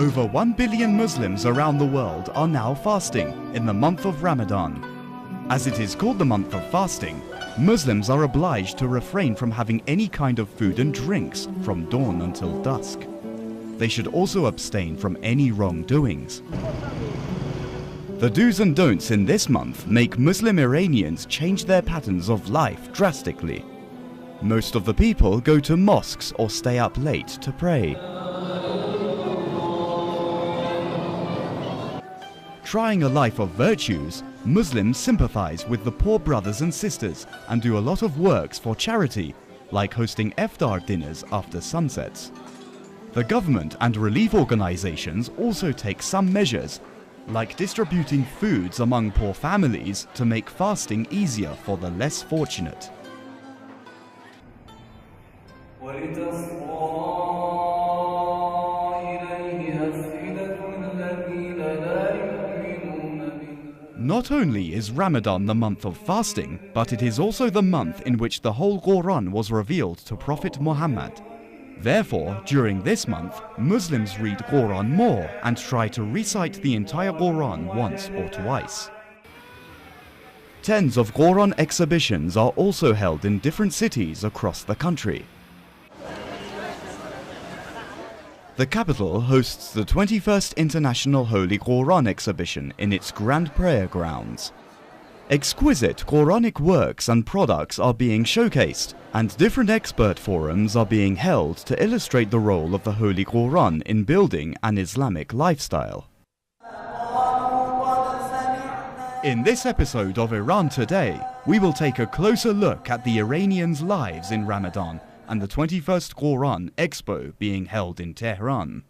Over 1 billion Muslims around the world are now fasting in the month of Ramadan. As it is called the month of fasting, Muslims are obliged to refrain from having any kind of food and drinks from dawn until dusk. They should also abstain from any wrongdoings. The do's and don'ts in this month make Muslim Iranians change their patterns of life drastically. Most of the people go to mosques or stay up late to pray. Trying a life of virtues, Muslims sympathize with the poor brothers and sisters and do a lot of works for charity, like hosting iftar dinners after sunsets. The government and relief organizations also take some measures, like distributing foods among poor families to make fasting easier for the less fortunate. Not only is Ramadan the month of fasting, but it is also the month in which the whole Quran was revealed to Prophet Muhammad. Therefore, during this month, Muslims read Quran more and try to recite the entire Quran once or twice. Tens of Quran exhibitions are also held in different cities across the country. The capital hosts the 21st International Holy Quran exhibition in its Grand Prayer Grounds. Exquisite Quranic works and products are being showcased, and different expert forums are being held to illustrate the role of the Holy Quran in building an Islamic lifestyle. In this episode of Iran Today, we will take a closer look at the Iranians' lives in Ramadan and the 21st Quran Expo being held in Tehran.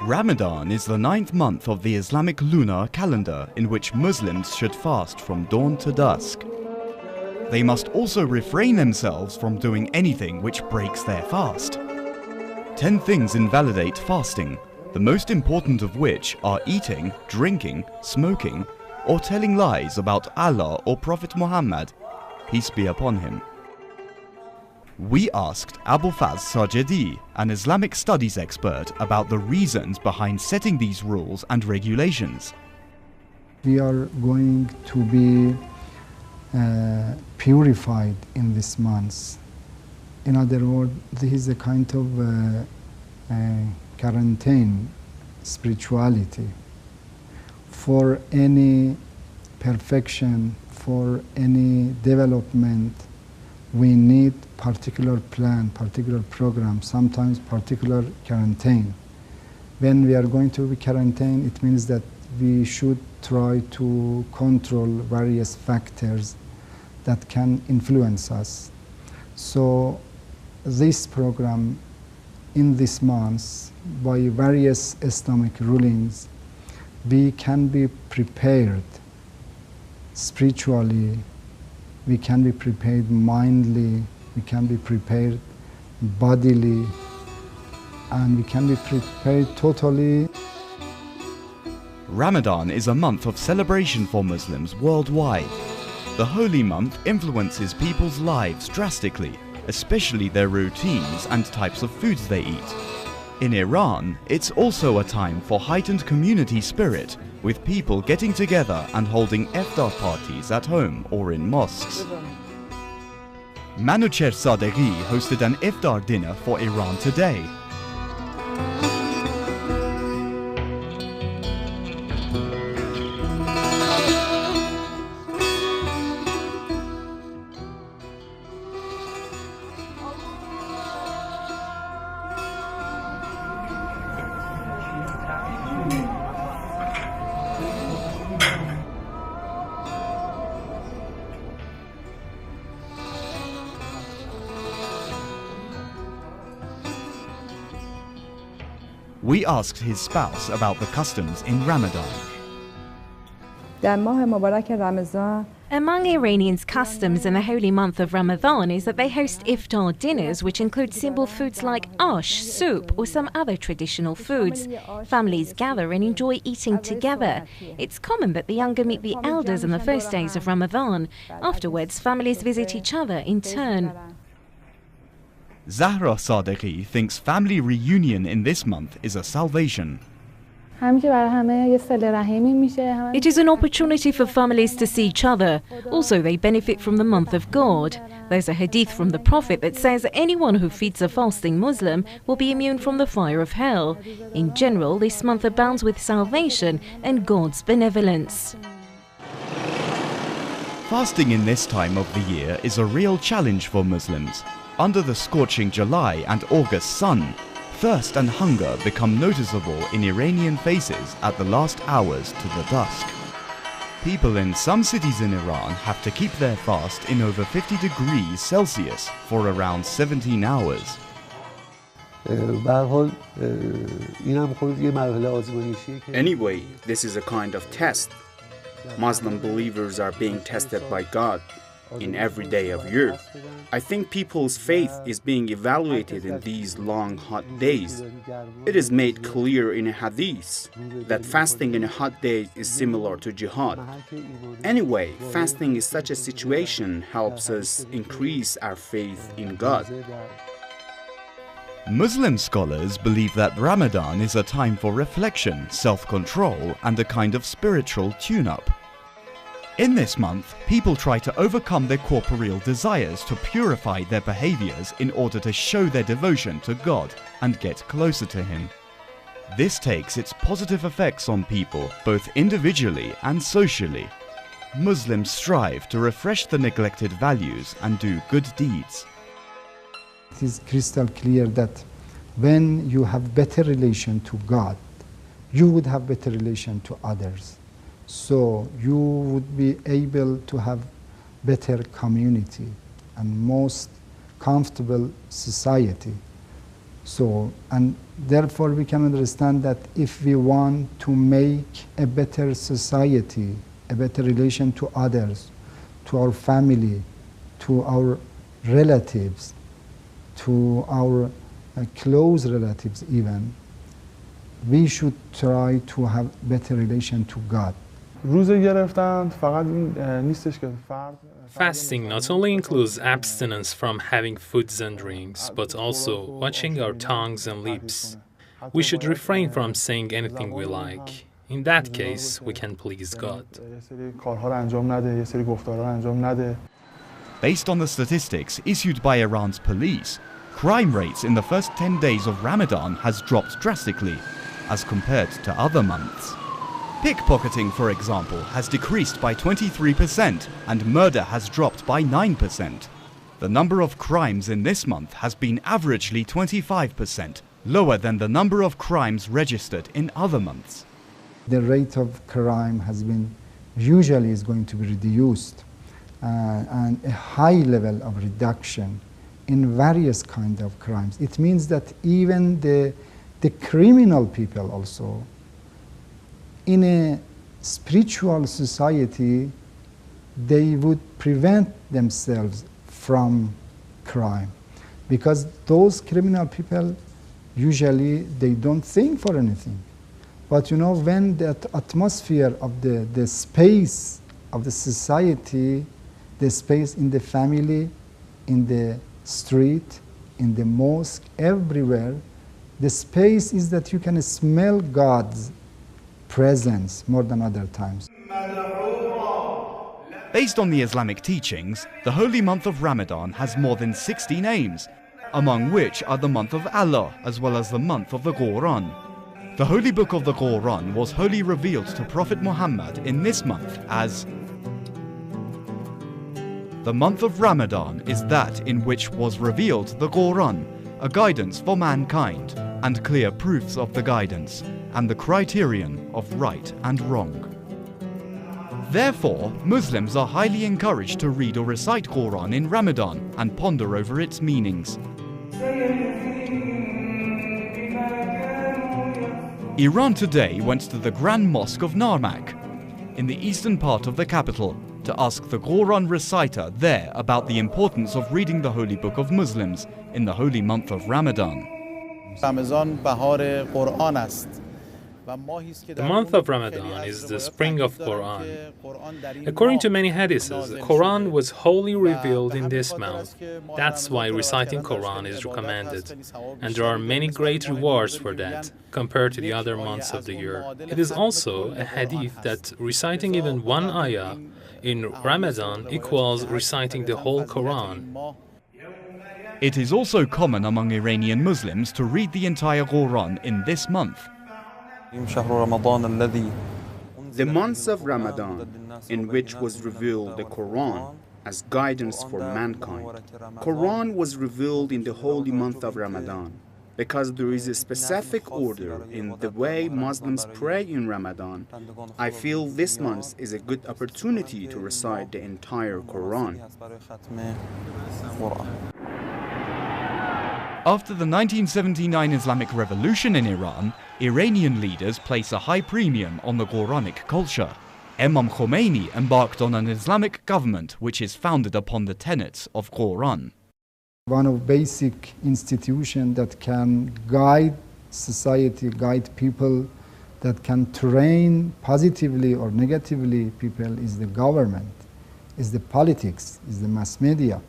Ramadan is the 9th month of the Islamic lunar calendar in which Muslims should fast from dawn to dusk. They must also refrain themselves from doing anything which breaks their fast. 10 things invalidate fasting, the most important of which are eating, drinking, smoking, or telling lies about Allah or Prophet Muhammad, peace be upon him. We asked Abu Faz Sajedi, an Islamic studies expert, about the reasons behind setting these rules and regulations. We are going to be purified in this month. In other words, this is a kind of quarantine spirituality. For any perfection, for any development, we need particular plan, particular program, sometimes particular quarantine. When we are going to be quarantined, it means that we should try to control various factors that can influence us. So this program in this month, by various Islamic rulings, we can be prepared spiritually, we can be prepared mindly, we can be prepared bodily, and we can be prepared totally. Ramadan is a month of celebration for Muslims worldwide. The holy month influences people's lives drastically, especially their routines and types of foods they eat. In Iran, it's also a time for heightened community spirit, with people getting together and holding iftar parties at home or in mosques. Manucher Sadeghi hosted an iftar dinner for Iran Today. We asked his spouse about the customs in Ramadan. Among Iranians' customs in the holy month of Ramadan is that they host iftar dinners, which include simple foods like ash, soup, or some other traditional foods. Families gather and enjoy eating together. It's common that the younger meet the elders in the first days of Ramadan. Afterwards, families visit each other in turn. Zahra Sadeghi thinks family reunion in this month is a salvation. It is an opportunity for families to see each other. Also, they benefit from the month of God. There's a hadith from the Prophet that says anyone who feeds a fasting Muslim will be immune from the fire of hell. In general, this month abounds with salvation and God's benevolence. Fasting in this time of the year is a real challenge for Muslims. Under the scorching July and August sun, thirst and hunger become noticeable in Iranian faces at the last hours to the dusk. People in some cities in Iran have to keep their fast in over 50 degrees Celsius for around 17 hours. Anyway, this is a kind of test. Muslim believers are being tested by God in every day of year. I think people's faith is being evaluated in these long hot days. It is made clear in a hadith that fasting in a hot day is similar to jihad. Anyway, fasting in such a situation helps us increase our faith in God. Muslim scholars believe that Ramadan is a time for reflection, self-control, and a kind of spiritual tune-up. In this month, people try to overcome their corporeal desires to purify their behaviors in order to show their devotion to God and get closer to Him. This takes its positive effects on people, both individually and socially. Muslims strive to refresh the neglected values and do good deeds. It is crystal clear that when you have better relation to God, you would have better relation to others. So you would be able to have better community and most comfortable society. So, and therefore we can understand that if we want to make a better society, a better relation to others, to our family, to our relatives, to our close relatives even, we should try to have better relation to God. Fasting not only includes abstinence from having foods and drinks, but also watching our tongues and lips. We should refrain from saying anything we like. In that case, we can please God. Based on the statistics issued by Iran's police, crime rates in the first 10 days of Ramadan has dropped drastically as compared to other months. Pickpocketing, for example, has decreased by 23% and murder has dropped by 9%. The number of crimes in this month has been averagely 25%, lower than the number of crimes registered in other months. The rate of crime has been, usually is going to be reduced, and a high level of reduction in various kinds of crimes. It means that even the criminal people also, in a spiritual society, they would prevent themselves from crime. Because those criminal people, usually they don't think for anything. But you know, when that atmosphere of the space of the society, the space in the family, in the street, in the mosque, everywhere, The space is that you can smell God's presence more than other times. Based on the Islamic teachings, the holy month of Ramadan has more than 60 names, among which are the month of Allah as well as the month of the Quran. The holy book of the Quran was wholly revealed to Prophet Muhammad in this month as the month of Ramadan is that in which was revealed the Quran, a guidance for mankind, and clear proofs of the guidance, and the criterion of right and wrong. Therefore, Muslims are highly encouraged to read or recite Quran in Ramadan and ponder over its meanings. Iran today went to the Grand Mosque of Narmak, in the eastern part of the capital, to ask the Quran reciter there about the importance of reading the holy book of Muslims in the holy month of Ramadan. The month of Ramadan is the spring of Quran. According to many hadiths, the Quran was wholly revealed in this month. That's why reciting Quran is recommended, and there are many great rewards for that, compared to the other months of the year. It is also a hadith that reciting even one ayah in Ramadan equals reciting the whole Quran. It is also common among Iranian Muslims to read the entire Quran in this month. The months of Ramadan, in which was revealed the Quran as guidance for mankind. Quran was revealed in the holy month of Ramadan because there is a specific order in the way Muslims pray in Ramadan. I feel this month is a good opportunity to recite the entire Quran. After the 1979 Islamic Revolution in Iran, Iranian leaders place a high premium on the Quranic culture. Imam Khomeini embarked on an Islamic government which is founded upon the tenets of Quran. One of basic institutions that can guide society, guide people, that can train positively or negatively people is the government, is the politics, is the mass media.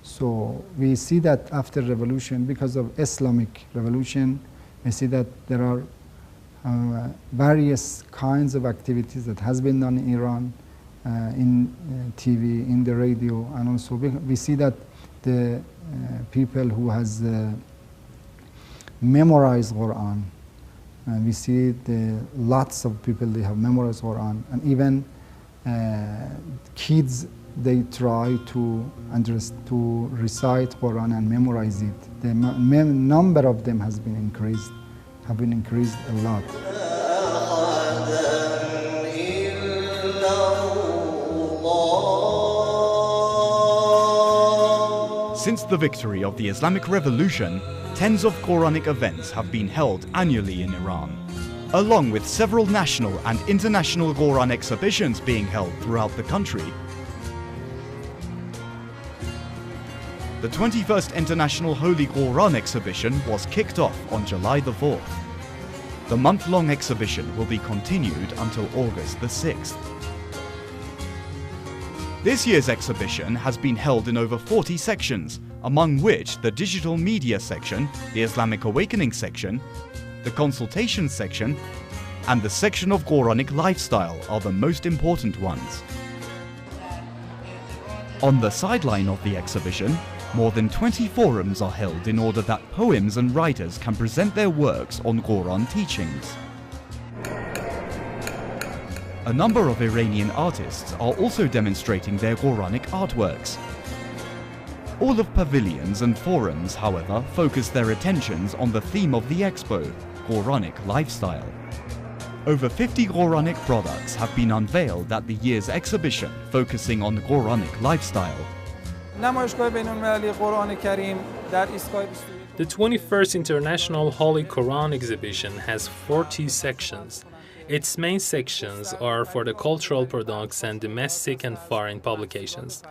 So we see that after revolution, because of Islamic revolution, we see that there are various kinds of activities that has been done in Iran, in TV, in the radio, and also we see that the people who has memorized Quran, we see the lots of people they have memorized Quran, and even kids they try to recite Quran and memorize it. The number of them have been increased a lot. Since the victory of the Islamic Revolution, tens of Quranic events have been held annually in Iran, along with several national and international Quran exhibitions being held throughout the country. The 21st International Holy Quran exhibition was kicked off on July the 4th. The month-long exhibition will be continued until August the 6th. This year's exhibition has been held in over 40 sections, among which the digital media section, the Islamic Awakening section, the consultation section, and the section of Quranic lifestyle are the most important ones. On the sideline of the exhibition, more than 20 forums are held in order that poems and writers can present their works on Quran teachings. A number of Iranian artists are also demonstrating their Quranic artworks. All of pavilions and forums, however, focus their attentions on the theme of the expo, Quranic lifestyle. Over 50 Quranic products have been unveiled at the year's exhibition focusing on Quranic lifestyle. The 21st International Holy Quran exhibition has 40 sections. Its main sections are for the cultural products and domestic and foreign publications.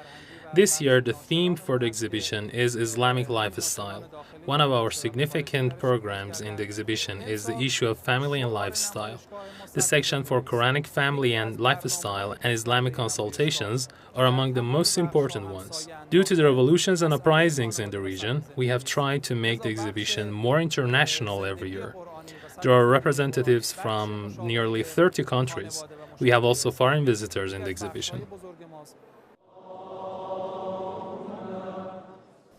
This year, the theme for the exhibition is Islamic lifestyle. One of our significant programs in the exhibition is the issue of family and lifestyle. The section for Quranic family and lifestyle and Islamic consultations are among the most important ones. Due to the revolutions and uprisings in the region, we have tried to make the exhibition more international every year. There are representatives from nearly 30 countries. We have also foreign visitors in the exhibition.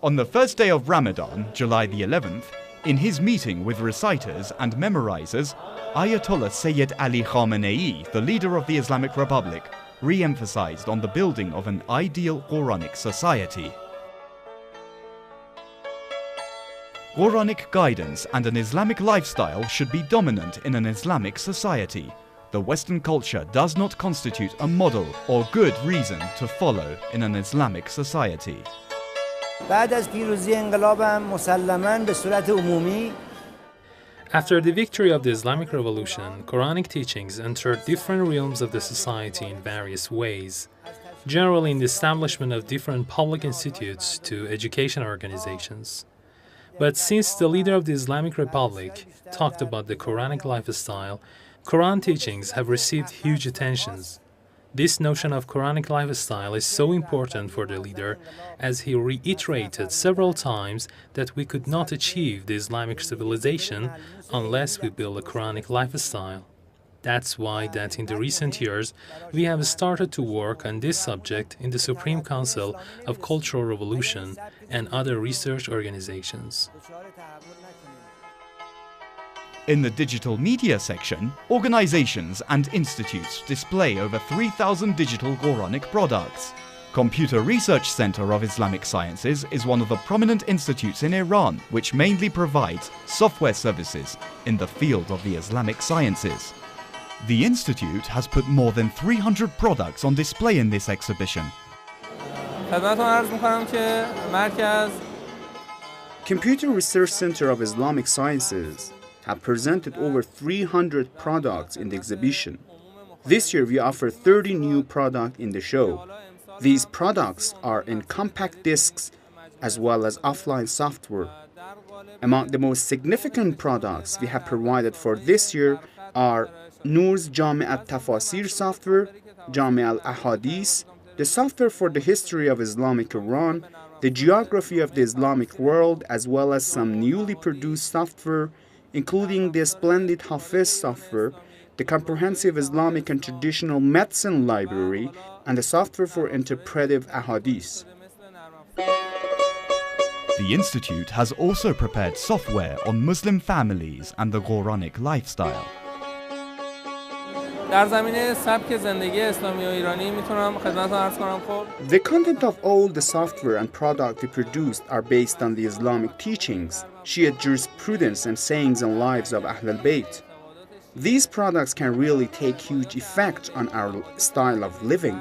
On the first day of Ramadan, July the 11th, in his meeting with reciters and memorizers, Ayatollah Sayyid Ali Khamenei, the leader of the Islamic Republic, re-emphasized on the building of an ideal Quranic society. Quranic guidance and an Islamic lifestyle should be dominant in an Islamic society. The Western culture does not constitute a model or good reason to follow in an Islamic society. بعد از پیروزی انقلابم مسلماً به صورت عمومی After the victory of the Islamic Revolution, Quranic teachings entered different realms of the society in various ways, generally in the establishment of different public institutes to education organizations. But since the leader of the Islamic Republic talked about the Quranic lifestyle, Quran teachings have received huge attentions. This notion of Quranic lifestyle is so important for the leader, as he reiterated several times that we could not achieve the Islamic civilization unless we build a Quranic lifestyle. That's why that in the recent years, we have started to work on this subject in the Supreme Council of Cultural Revolution and other research organizations. In the digital media section, organizations and institutes display over 3,000 digital Quranic products. Computer Research Center of Islamic Sciences is one of the prominent institutes in Iran which mainly provides software services in the field of the Islamic sciences. The institute has put more than 300 products on display in this exhibition. Computer Research Center of Islamic Sciences have presented over 300 products in the exhibition. This year we offer 30 new products in the show. These products are in compact discs as well as offline software. Among the most significant products we have provided for this year are Noor's Jami' al-Tafasir software, Jami' al-Ahadith, the software for the history of Islamic Iran, the geography of the Islamic world, as well as some newly produced software including the splendid Hafiz software, the comprehensive Islamic and traditional medicine library, and the software for interpretive ahadith. The Institute has also prepared software on Muslim families and the Quranic lifestyle. The content of all the software and product we produced are based on the Islamic teachings, Shia jurisprudence and sayings and lives of Ahl al-Bayt. These products can really take huge effect on our style of living.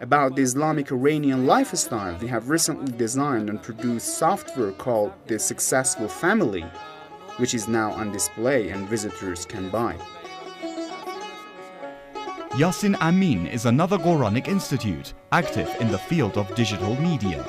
About the Islamic Iranian lifestyle, we have recently designed and produced software called The Successful Family, which is now on display and visitors can buy. Yasin Amin is another Quranic institute active in the field of digital media.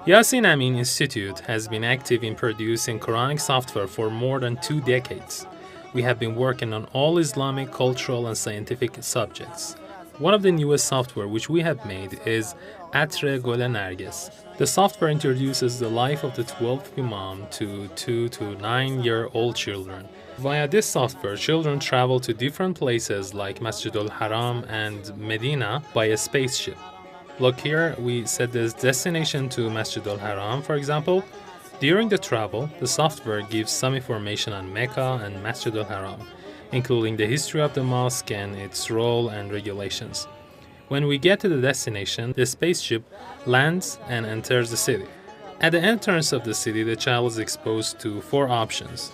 Yasin Amin Institute has been active in producing Quranic software for more than 2 decades. We have been working on all Islamic, cultural, and scientific subjects. One of the newest software which we have made is Atre Gol Nargis. The software introduces the life of the 12th Imam to 2 to 9-year-old children. Via this software, children travel to different places like Masjid al-Haram and Medina by a spaceship. Look here, we set this destination to Masjid al-Haram, for example. During the travel, the software gives some information on Mecca and Masjid al-Haram, including the history of the mosque and its role and regulations. When we get to the destination, the spaceship lands and enters the city. At the entrance of the city, the child is exposed to 4 options.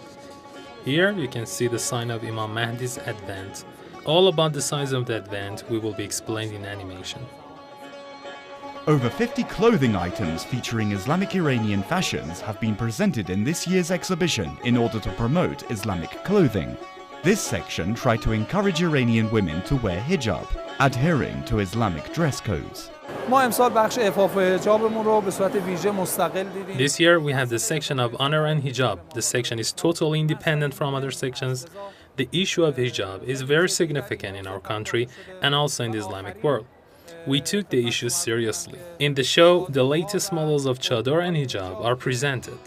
Here you can see the sign of Imam Mahdi's advent. All about the signs of the advent we will be explained in animation. Over 50 clothing items featuring Islamic Iranian fashions have been presented in this year's exhibition in order to promote Islamic clothing. This section tried to encourage Iranian women to wear hijab, adhering to Islamic dress codes. This year we have the section of honor and hijab. The section is totally independent from other sections. The issue of hijab is very significant in our country and also in the Islamic world. We took the issue seriously. In the show, the latest models of chador and hijab are presented.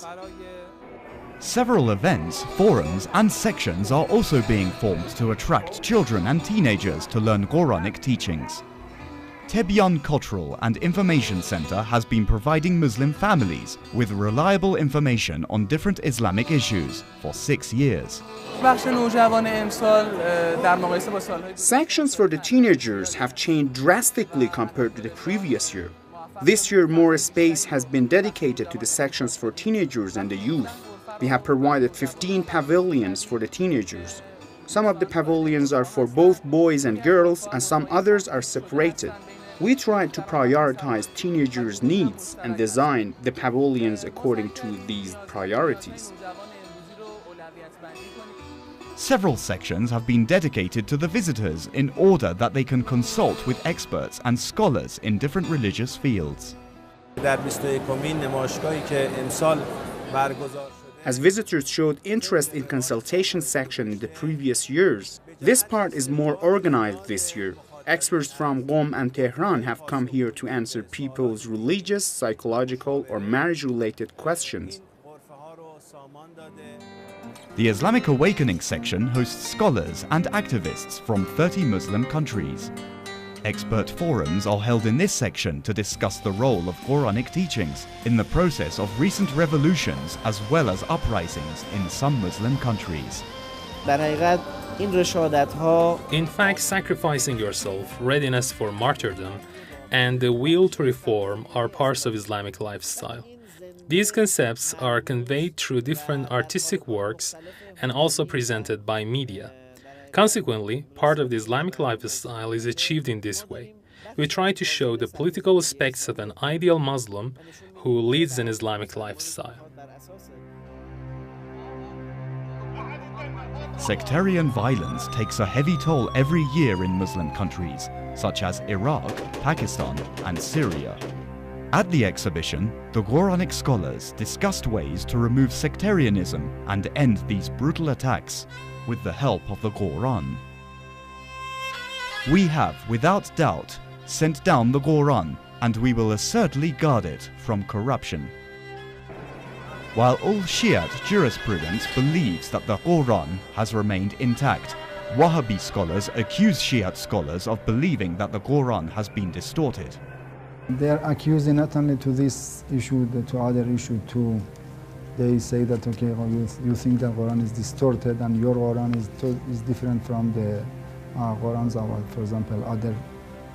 Several events, forums and sections are also being formed to attract children and teenagers to learn Quranic teachings. Tebyan Cultural and Information Center has been providing Muslim families with reliable information on different Islamic issues for 6 years. Sections for the teenagers have changed drastically compared to the previous year. This year, more space has been dedicated to the sections for teenagers and the youth. We have provided 15 pavilions for the teenagers. Some of the pavilions are for both boys and girls, and some others are separated. We tried to prioritize teenagers' needs and design the pavilions according to these priorities. Several sections have been dedicated to the visitors in order that they can consult with experts and scholars in different religious fields. As visitors showed interest in consultation section in the previous years, this part is more organized this year. Experts from Qom and Tehran have come here to answer people's religious, psychological, or marriage-related questions. The Islamic Awakening section hosts scholars and activists from 30 Muslim countries. Expert forums are held in this section to discuss the role of Quranic teachings in the process of recent revolutions as well as uprisings in some Muslim countries. In fact, sacrificing yourself, readiness for martyrdom, and the will to reform are parts of Islamic lifestyle. These concepts are conveyed through different artistic works and also presented by media. Consequently, part of the Islamic lifestyle is achieved in this way. We try to show the political aspects of an ideal Muslim who leads an Islamic lifestyle. Sectarian violence takes a heavy toll every year in Muslim countries, such as Iraq, Pakistan, and Syria. At the exhibition, the Quranic scholars discussed ways to remove sectarianism and end these brutal attacks with the help of the Quran. We have, without doubt, sent down the Quran, and we will assertly guard it from corruption. While all Shiite jurisprudence believes that the Quran has remained intact, Wahhabi scholars accuse Shiite scholars of believing that the Quran has been distorted. They are accusing not only to this issue, but to other issue too. They say that, okay, well, you think the Quran is distorted and your Quran is different from the Qurans of, for example, other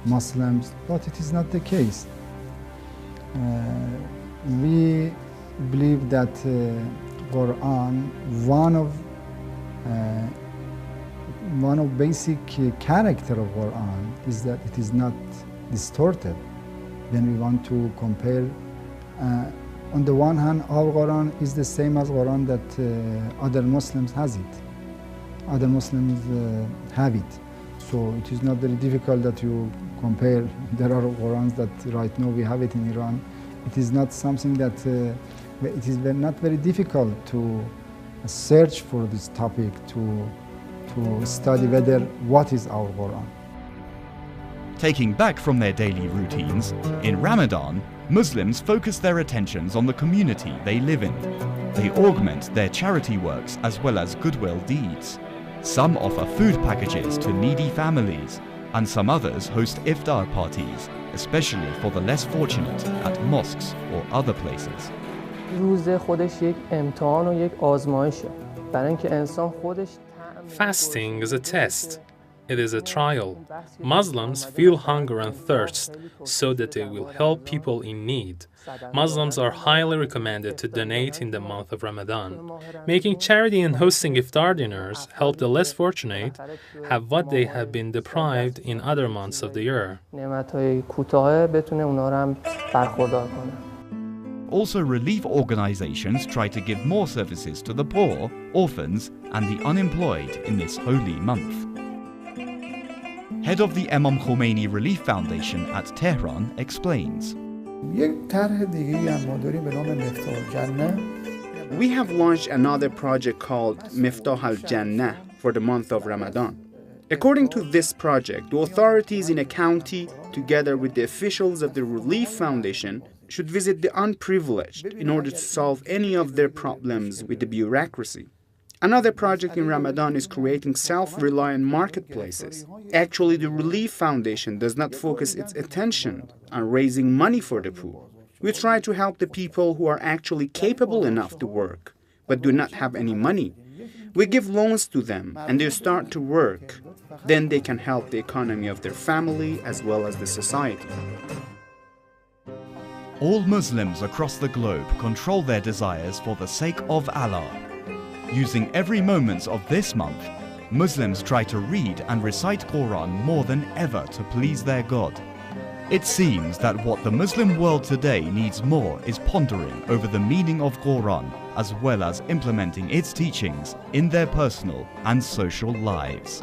Muslims, but it is not the case. We believe that Quran, one of basic character of Quran is that it is not distorted. When we want to compare, on the one hand, our Quran is the same as Quran that other Muslims has it. Other Muslims have it. So it is not very difficult that you compare. There are Qurans that right now we have it in Iran. It is not something that, it is not very difficult to search for this topic, to study whether what is our Quran. Taking back from their daily routines, in Ramadan, Muslims focus their attentions on the community they live in. They augment their charity works as well as goodwill deeds. Some offer food packages to needy families, and some others host iftar parties, especially for the less fortunate at mosques or other places. Fasting is a test. It is a trial. Muslims feel hunger and thirst so that they will help people in need. Muslims are highly recommended to donate in the month of Ramadan. Making charity and hosting iftar dinners help the less fortunate have what they have been deprived in other months of the year. also relief organizations try to give more services to the poor, orphans, and the unemployed in this holy month. Head of the Imam Khomeini Relief Foundation at Tehran explains. We have launched another project called Miftah al-Jannah for the month of Ramadan. According to this project, the authorities in a county, together with the officials of the Relief Foundation, should visit the unprivileged in order to solve any of their problems with the bureaucracy. Another project in Ramadan is creating self-reliant marketplaces. Actually, the Relief Foundation does not focus its attention on raising money for the poor. We try to help the people who are actually capable enough to work, but do not have any money. We give loans to them and they start to work. Then they can help the economy of their family as well as the society. All Muslims across the globe control their desires for the sake of Allah. Using every moment of this month, Muslims try to read and recite Quran more than ever to please their God. It seems that what the Muslim world today needs more is pondering over the meaning of Quran as well as implementing its teachings in their personal and social lives.